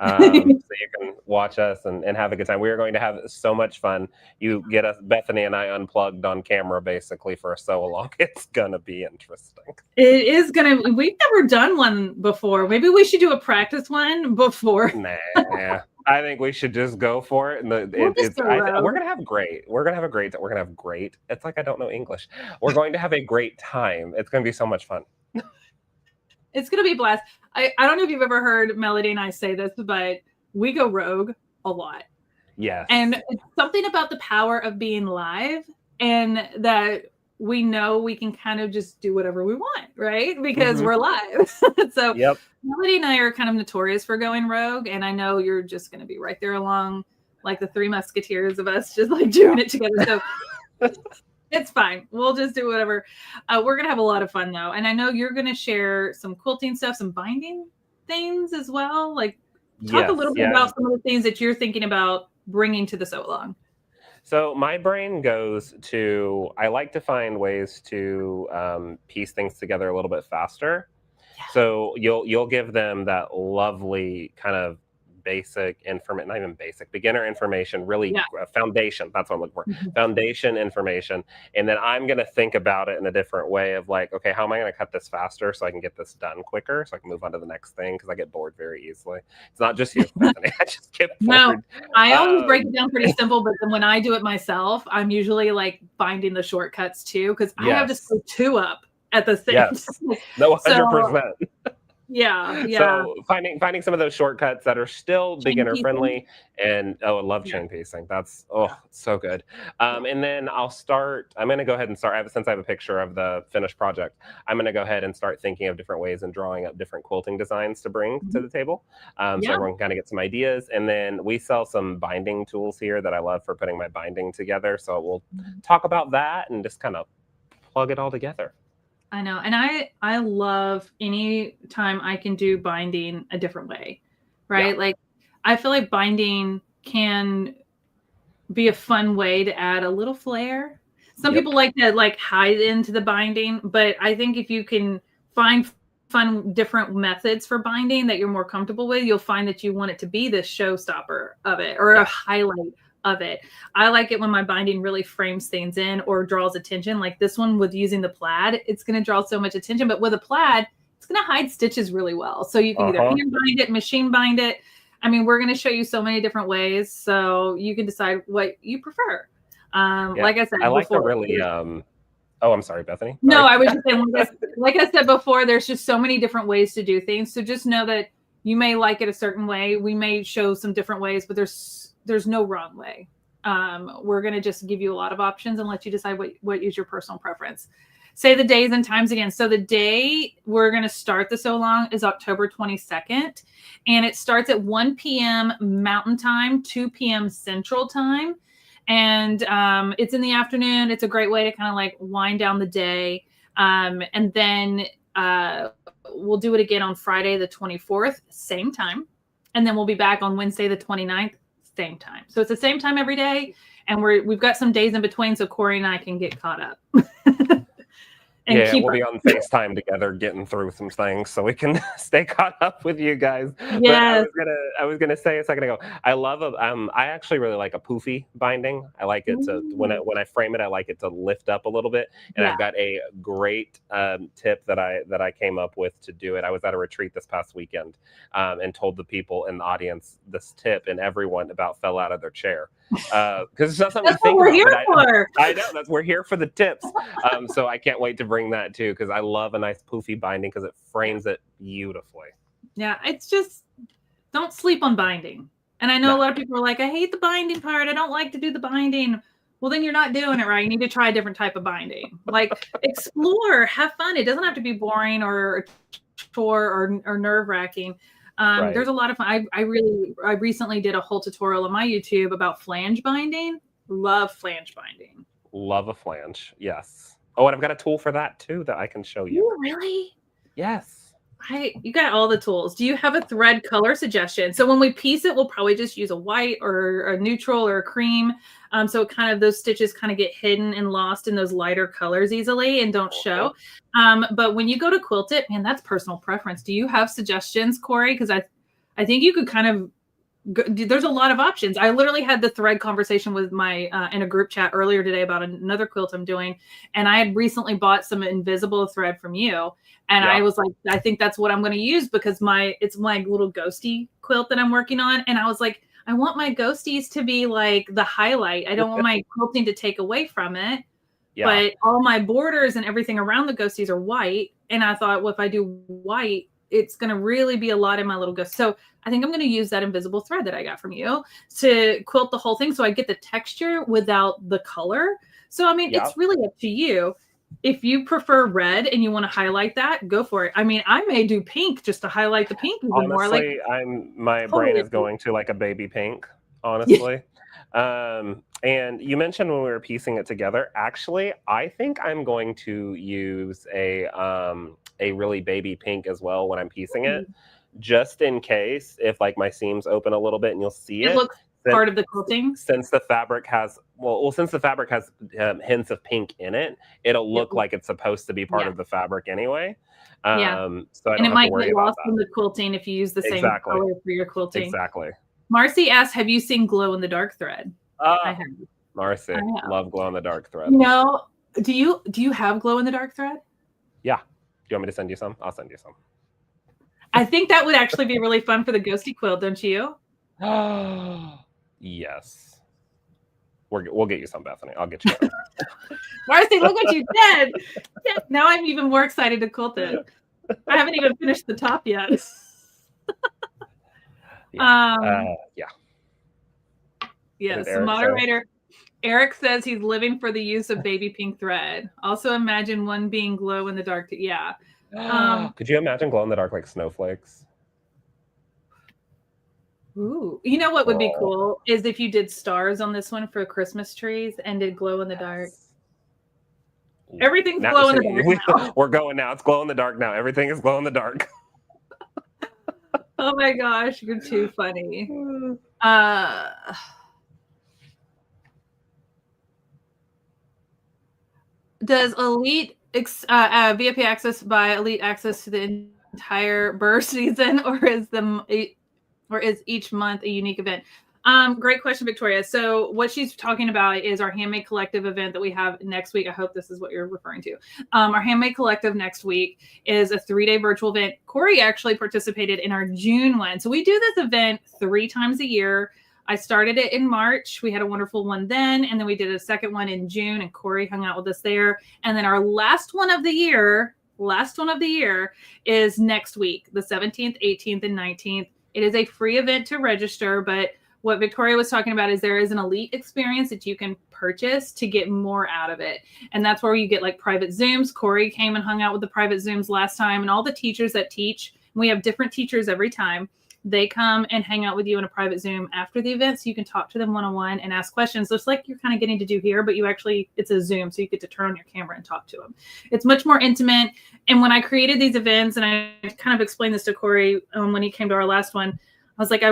so you can watch us and have a good time. We are going to have so much fun. You get us, Bethany and I, unplugged on camera basically for a sew along. It's gonna be interesting. It is gonna. We've never done one before. Maybe we should do a practice one before. Nah. I think we should just go for it. And we're gonna have great. We're gonna have great. It's like I don't know English. We're going to have a great time. It's gonna be so much fun. It's gonna be a blast. I don't know if you've ever heard Melody and I say this, but we go rogue a lot. Yes. And it's something about the power of being live, and that we know we can kind of just do whatever we want, right? Because we're live. So Melody and I are kind of notorious for going rogue, and I know you're just going to be right there along, like the Three Musketeers of us, just like doing it together. So it's fine. We'll just do whatever. We're going to have a lot of fun though. And I know you're going to share some quilting stuff, some binding things as well. Like talk a little bit about some of the things that you're thinking about bringing to the sew along. So my brain goes to, I like to find ways to piece things together a little bit faster. Yeah. So you'll give them that lovely kind of basic information, not even basic, beginner information, really foundation. That's what I'm looking for. Foundation information. And then I'm going to think about it in a different way of like, okay, how am I going to cut this faster so I can get this done quicker so I can move on to the next thing? Because I get bored very easily. It's not just you, Bethany. I just get bored. No, I always break it down pretty simple, but then when I do it myself, I'm usually like finding the shortcuts too, because I have to sew two up at the same time. No, 100%. Yeah, yeah. So finding some of those shortcuts that are still Chain beginner piecing. friendly, and oh, I love Yeah, chain piecing. That's yeah, it's so good. yeah. And then I'll start. I'm going to go ahead and start. Since I have a picture of the finished project, I'm going to go ahead and start thinking of different ways and drawing up different quilting designs to bring to Mhm. the table, so Yeah. everyone can kind of get some ideas. And then we sell some binding tools here that I love for putting my binding together. So we'll Mhm. talk about that and just kind of plug it all together. I know. And I love any time I can do binding a different way, Yeah. right? Like I feel like binding can be a fun way to add a little flair. Some Yep. people like to like hide into the binding, but I think if you can find fun different methods for binding that you're more comfortable with, you'll find that you want it to be the showstopper of it or a Yeah. highlight of it. I like it when my binding really frames things in or draws attention. Like this one with using the plaid, it's going to draw so much attention, but with a plaid, it's going to hide stitches really well. So you can either Uh-huh. hand bind it, machine bind it. I mean, we're going to show you so many different ways, so you can decide what you prefer. Yeah. Like I I said like the before, really oh, I'm sorry, Bethany. no, Sorry. I was just saying, like I said before, there's just so many different ways to do things. So just know that you may like it a certain way. We may show some different ways, but there's no wrong way. We're going to just give you a lot of options and let you decide what is your personal preference. Say the days and times again. So the day we're going to start the So Long is October 22nd, and it starts at 1 p.m. Mountain Time, 2 p.m. Central Time. And it's in the afternoon. It's a great way to kind of like wind down the day. And then we'll do it again on Friday, the 24th, same time. And then we'll be back on Wednesday, the 29th, same time. So it's the same time every day. And we've got some days in between so Corey and I can get caught up and Yeah, keep we'll up. be on FaceTime together getting through some things so we can stay caught up with you guys. But Yes. I was gonna say a second ago, I love I actually really like a poofy binding. I like it to Ooh. when I frame it, I like it to lift up a little bit. And Yeah. I've got a great tip that I came up with to do it. I was at a retreat this past weekend and told the people in the audience this tip, and everyone about fell out of their chair. Because it's not something That's you what think we're about, here but for. I know that's we're here for the tips. So I can't wait to bring that too because I love a nice poofy binding because it Yeah. frames it beautifully. Yeah. It's just don't sleep on binding. And I know No, a lot of people are like, I hate the binding part. I don't like to do the binding. Well, then you're not doing it right. You need to try a different type of binding. Like explore, have fun. It doesn't have to be boring or a chore or nerve wracking. right. There's a lot of fun. I recently did a whole tutorial on my YouTube about flange binding. Love flange binding. Love a flange. Yes. Oh, and I've got a tool for that too that I can show you. You really? Yes. You got all the tools. Do you have a thread color suggestion? So when we piece it, we'll probably just use a white or a neutral or a cream. So it kind of those stitches kind of get hidden and lost in those lighter colors easily and don't Mhm. show. But when you go to quilt it, man, that's personal preference. Do you have suggestions, Corey? Because I think you could kind of there's a lot of options. I literally had the thread conversation with my in a group chat earlier today about another quilt I'm doing, and I had recently bought some invisible thread from you, and Yeah. I was like, I think that's what I'm going to use because it's my little ghosty quilt that I'm working on, and I was like, I want my ghosties to be like the highlight. I don't want my quilting to take away from it, Yeah. but all my borders and everything around the ghosties are white, and I thought, well, if I do white, it's going to really be a lot in my little ghost. So I think I'm going to use that invisible thread that I got from you to quilt the whole thing so I get the texture without the color. So, I mean, Yeah. it's really up to you. If you prefer red and you want to highlight that, go for it. I mean, I may do pink just to highlight the pink even more. Like, Honestly, my brain totally. is going to like a baby pink, Yeah. honestly. And you mentioned when we were piecing it together, actually, I think I'm going to use a really baby pink as well when I'm piecing it, just in case if like my seams open a little bit and you'll see It it. looks Then part of the quilting. since the fabric has since the fabric has hints of pink in it, it'll It, look like it's supposed to be part yeah. of the fabric anyway. Yeah. So I And don't it have to might worry get about lost in that. the quilting if you use the same Exactly. color for your quilting. Exactly. Marcy asked, have you seen glow in the dark thread? I Ah, have. Marcy, I have. love glow in the dark thread. You know, do you have glow in the dark thread? Yeah. Do you want me to send you some? I'll send you some. I think that would actually be really fun for the ghosty quilt, don't you? Yes. We'll get you some, Bethany. I'll get you some. Marcy, look what you did. Yeah, now I'm even more excited to quilt it. I haven't even finished the top yet. Yeah. Yes, the Eric say? moderator. Eric says he's living for the use of baby pink thread. Also imagine one being glow in the dark. Yeah. Could you imagine glow in the dark like snowflakes? Ooh. You know what would be Oh, cool is if you did stars on this one for Christmas trees and did glow in the dark. yes. Everything's Now, glow in the see, dark now. we're going now. It's glow in the dark now. Everything is glow in the dark. Oh my gosh, you're too funny. Does Elite VIP access buy Elite access to the entire burst season, or is each month a unique event? Great question, Victoria. So what she's talking about is our Handmade Collective event that we have next week. I hope this is what you're referring to. Our Handmade Collective next week is a 3-day virtual event. Corey actually participated in our June one. So we do this event 3 times a year. I started it in March. We had a wonderful one then, and then we did a second one in June, and Corey hung out with us there. And then our last one of the year is next week, the 17th, 18th, and 19th. It is a free event to register, but what Victoria was talking about is there is an elite experience that you can purchase to get more out of it. And that's where you get like private Zooms. Corey came and hung out with the private Zooms last time, and all the teachers that teach, we have different teachers every time. They come and hang out with you in a private Zoom after the event, so you can talk to them one-on-one and ask questions. So it's like you're kind of getting to do here, but it's a Zoom, so you get to turn on your camera and talk to them. It's much more intimate. And when I created these events, and I kind of explained this to Corey when he came to our last one, I was like,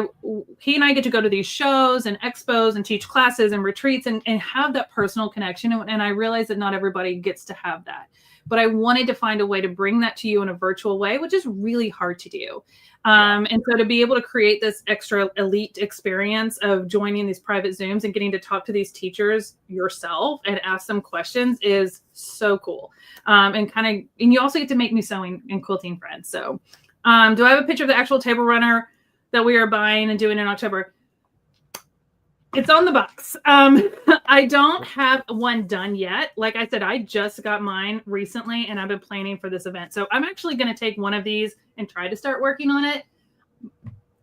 he and I get to go to these shows and expos and teach classes and retreats and have that personal connection. And I realized that not everybody gets to have that. But I wanted to find a way to bring that to you in a virtual way, which is really hard to do. And so to be able to create this extra elite experience of joining these private Zooms and getting to talk to these teachers yourself and ask them questions is so cool. And you also get to make new sewing and quilting friends. So do I have a picture of the actual table runner that we are buying and doing in October? It's on the box. I don't have one done yet. Like I said, I just got mine recently and I've been planning for this event. So I'm actually going to take one of these and try to start working on it.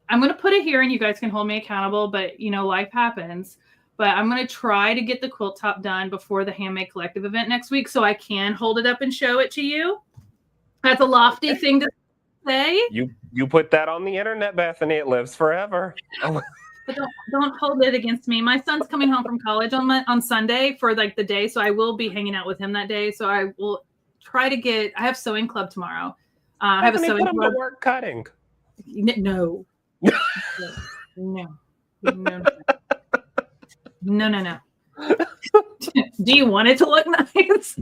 I'm going to put it here and you guys can hold me accountable, but life happens. But I'm going to try to get the quilt top done before the Handmade Collective event next week so I can hold it up and show it to you. That's a lofty thing to say. You put that on the internet, Bethany. It lives forever. But don't hold it against me. My son's coming home from college on Sunday for like the day, so I will be hanging out with him that day. So I will try to get. I have sewing club tomorrow. I have a sewing club. Put him to work cutting. No. No. Do you want it to look nice?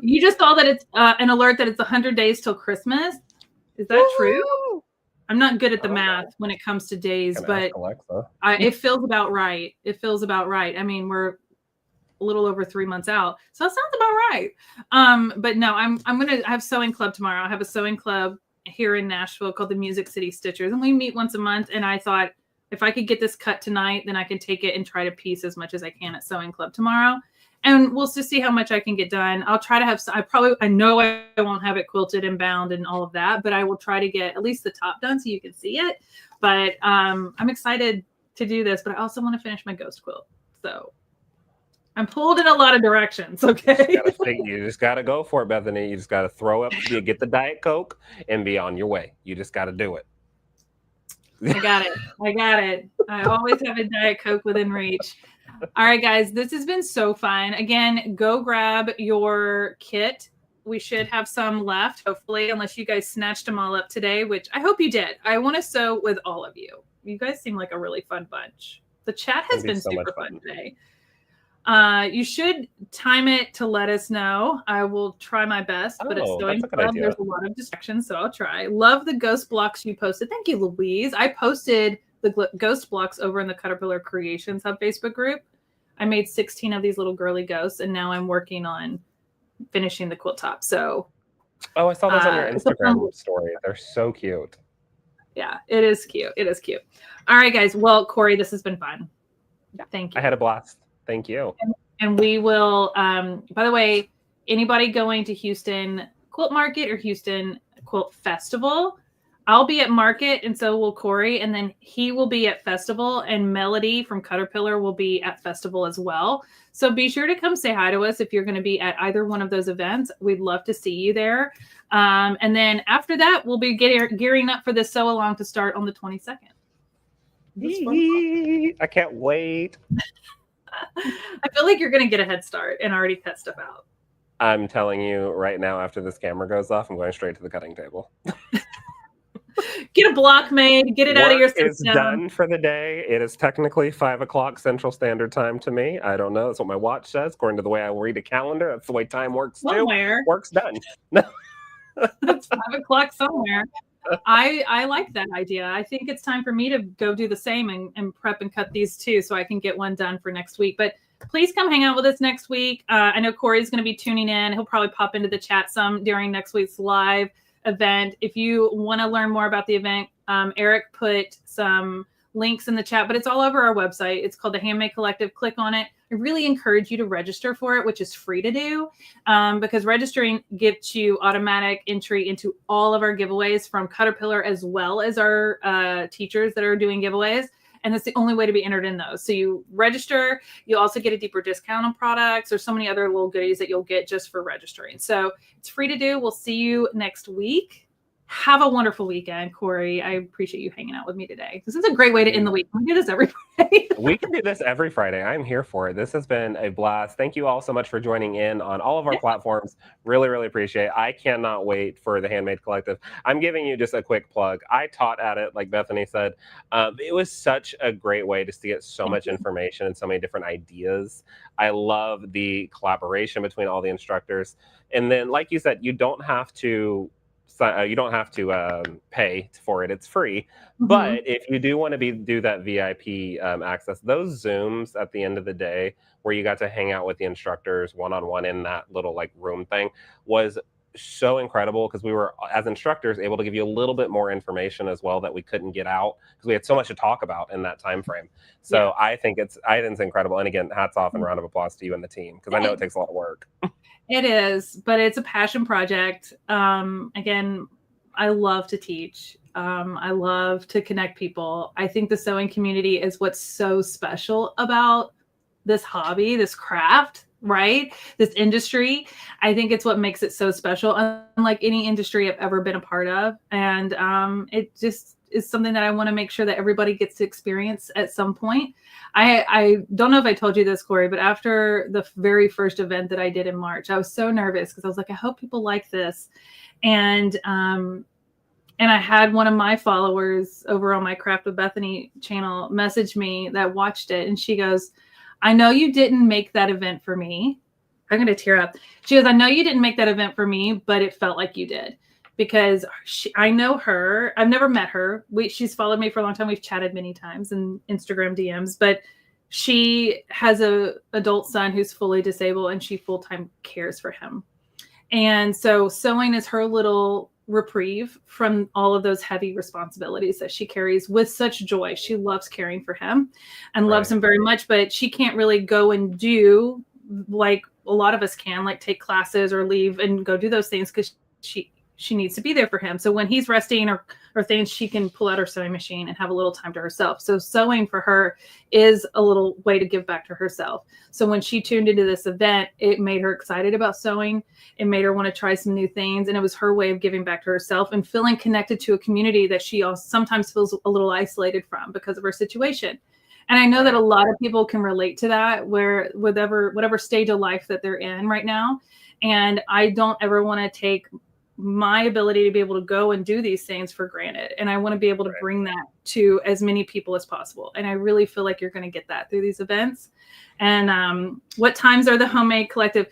You just saw that it's an alert that it's 100 days till Christmas. Is that true? I'm not good at the math when it comes to days, but it feels about right. I mean, we're a little over 3 months out, so that sounds about right. But no, I have sewing club tomorrow. I have a sewing club here in Nashville called the Music City Stitchers, and we meet once a month. And I thought if I could get this cut tonight, then I can take it and try to piece as much as I can at sewing club tomorrow. And we'll just see how much I can get done. I'll try to have, I know I won't have it quilted and bound and all of that, but I will try to get at least the top done so you can see it. But I'm excited to do this, but I also want to finish my ghost quilt. So I'm pulled in a lot of directions. Okay. You just got to go for it, Bethany. You just got to throw up, get the Diet Coke and be on your way. You just got to do it. I got it. I always have a Diet Coke within reach. All right, guys, this has been so fun. Again, go grab your kit. We should have some left, hopefully, unless you guys snatched them all up today, which I hope you did. I want to sew with all of you. You guys seem like a really fun bunch. The chat has been super fun today. You should time it to let us know. I will try my best, but it's sewing club. There's a lot of distractions, so I'll try. Love the ghost blocks you posted. Thank you, Louise. I posted the ghost blocks over in the Cutterpillar Creations Hub Facebook group. I made 16 of these little girly ghosts, and now I'm working on finishing the quilt top. So, I saw those on your Instagram story. They're so cute. Yeah, it is cute. All right, guys. Well, Corey, this has been fun. Thank you. I had a blast. Thank you. And we will. By the way, anybody going to Houston Quilt Market or Houston Quilt Festival, I'll be at Market, and so will Corey, and then he will be at Festival, and Melody from Cutterpillar will be at Festival as well. So be sure to come say hi to us if you're going to be at either one of those events. We'd love to see you there. And then after that, we'll be gearing up for this sew along to start on the 22nd. I can't wait. I feel like you're going to get a head start and already cut stuff out. I'm telling you right now, after this camera goes off, I'm going straight to the cutting table. Get a block made, get it out of your system. It's done for the day. It is technically 5 o'clock Central Standard Time to me. I don't know. That's what my watch says. According to the way I read a calendar, that's the way time works somewhere. Too. Work's done. It's 5 o'clock somewhere. I like that idea. I think it's time for me to go do the same and prep and cut these too, so I can get one done for next week. But please come hang out with us next week. I know Corey's going to be tuning in. He'll probably pop into the chat some during next week's live event. If you want to learn more about the event, Eric put some links in the chat, but it's all over our website. It's called the Handmade Collective. Click on it. I really encourage you to register for it, which is free to do, because registering gets you automatic entry into all of our giveaways from Cutterpillar, as well as our teachers that are doing giveaways. And that's the only way to be entered in those. So you register, you also get a deeper discount on products. There's so many other little goodies that you'll get just for registering. So it's free to do. We'll see you next week. Have a wonderful weekend, Corey. I appreciate you hanging out with me today. This is a great way to end the week. We do this every Friday. We can do this every Friday. I'm here for it. This has been a blast. Thank you all so much for joining in on all of our platforms. Really, really appreciate it. I cannot wait for the Handmade Collective. I'm giving you just a quick plug. I taught at it, like Bethany said. It was such a great way just to get so much information and so many different ideas. I love the collaboration between all the instructors. And then, like you said, you don't have to pay for it. It's free. Mm-hmm. But if you do want to do that VIP access, those Zooms at the end of the day where you got to hang out with the instructors one-on-one in that little like room thing was so incredible, because we were, as instructors, able to give you a little bit more information as well that we couldn't get out because we had so much to talk about in that time frame. So yeah. I think it's incredible. And again, hats off and round of applause to you and the team, because I know it takes a lot of work. It is, but it's a passion project. Again, I love to teach. I love to connect people. I think the sewing community is what's so special about this hobby, this craft, right? This industry. I think it's what makes it so special, unlike any industry I've ever been a part of. And it just is something that I want to make sure that everybody gets to experience at some point. I don't know if I told you this, Corey, but after the very first event that I did in March, I was so nervous because I was like, I hope people like this. And I had one of my followers over on my Craft with Bethany channel message me that watched it. And she goes, I know you didn't make that event for me. I'm going to tear up. She goes, I know you didn't make that event for me, but it felt like you did. Because I know her. I've never met her. She's followed me for a long time. We've chatted many times in Instagram DMs, but she has an adult son who's fully disabled, and she full-time cares for him. And so sewing is her little reprieve from all of those heavy responsibilities that she carries with such joy. She loves caring for him and loves him very much, but she can't really go and do like a lot of us can, like take classes or leave and go do those things, because she needs to be there for him. So when he's resting or things, she can pull out her sewing machine and have a little time to herself. So sewing for her is a little way to give back to herself. So when she tuned into this event, it made her excited about sewing. It made her want to try some new things. And it was her way of giving back to herself and feeling connected to a community that she also sometimes feels a little isolated from because of her situation. And I know that a lot of people can relate to that, where whatever stage of life that they're in right now. And I don't ever want to take my ability to be able to go and do these things for granted. And I want to be able to bring that to as many people as possible. And I really feel like you're going to get that through these events. And what times are the Homemade Collective?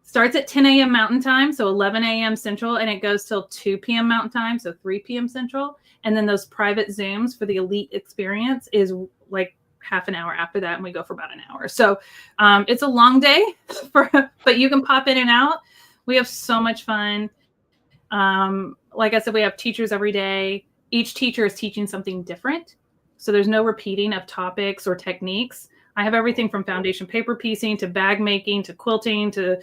Starts at 10 a.m. Mountain Time, so 11 a.m. Central, and it goes till 2 p.m. Mountain Time, so 3 p.m. Central. And then those private Zooms for the elite experience is like half an hour after that, and we go for about an hour. So it's a long day, but you can pop in and out. We have so much fun. Like I said, we have teachers every day. Each teacher is teaching something different. So there's no repeating of topics or techniques. I have everything from foundation paper piecing to bag making to quilting to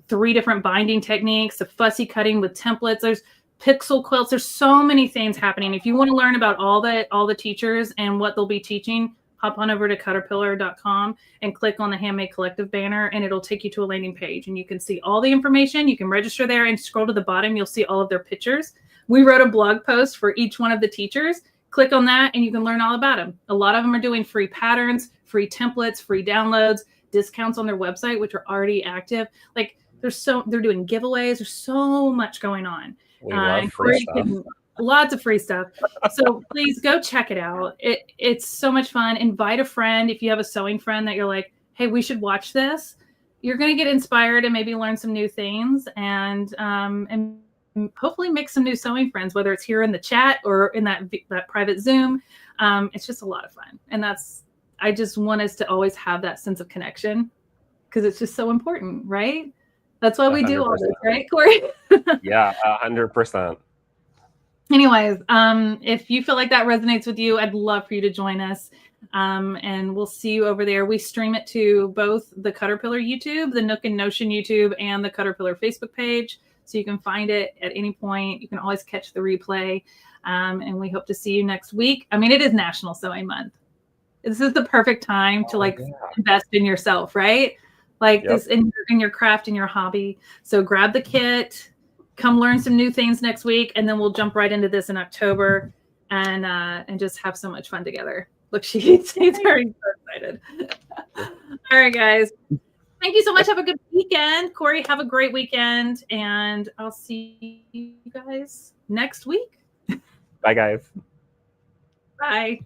3 different binding techniques to fussy cutting with templates. There's pixel quilts. There's so many things happening. If you want to learn about all the teachers and what they'll be teaching, hop on over to cutterpillar.com and click on the Handmade Collective banner, and it'll take you to a landing page, and you can see all the information. You can register there and scroll to the bottom. You'll see all of their pictures. We wrote a blog post for each one of the teachers. Click on that and you can learn all about them. A lot of them are doing free patterns, free templates, free downloads, discounts on their website, which are already active. Like they're doing giveaways. There's so much going on. We love free stuff. Lots of free stuff. So please go check it out. It's so much fun. Invite a friend. If you have a sewing friend that you're like, hey, we should watch this, you're going to get inspired and maybe learn some new things and hopefully make some new sewing friends, whether it's here in the chat or in that private Zoom. It's just a lot of fun. And I just want us to always have that sense of connection because it's just so important, right? That's why we 100%. Do all this, right, Corey? Yeah, 100%. Anyways, if you feel like that resonates with you, I'd love for you to join us. And we'll see you over there. We stream it to both the Cutterpillar YouTube, the Nook and Notion YouTube, and the Cutterpillar Facebook page. So you can find it at any point. You can always catch the replay. And we hope to see you next week. I mean, it is National Sewing Month. This is the perfect time to invest in yourself, right? Like this in your craft and your hobby. So grab the kit. Come learn some new things next week, and then we'll jump right into this in October and just have so much fun together. Look, she's already so excited. All right, guys. Thank you so much. Have a good weekend. Corey, have a great weekend, and I'll see you guys next week. Bye, guys. Bye.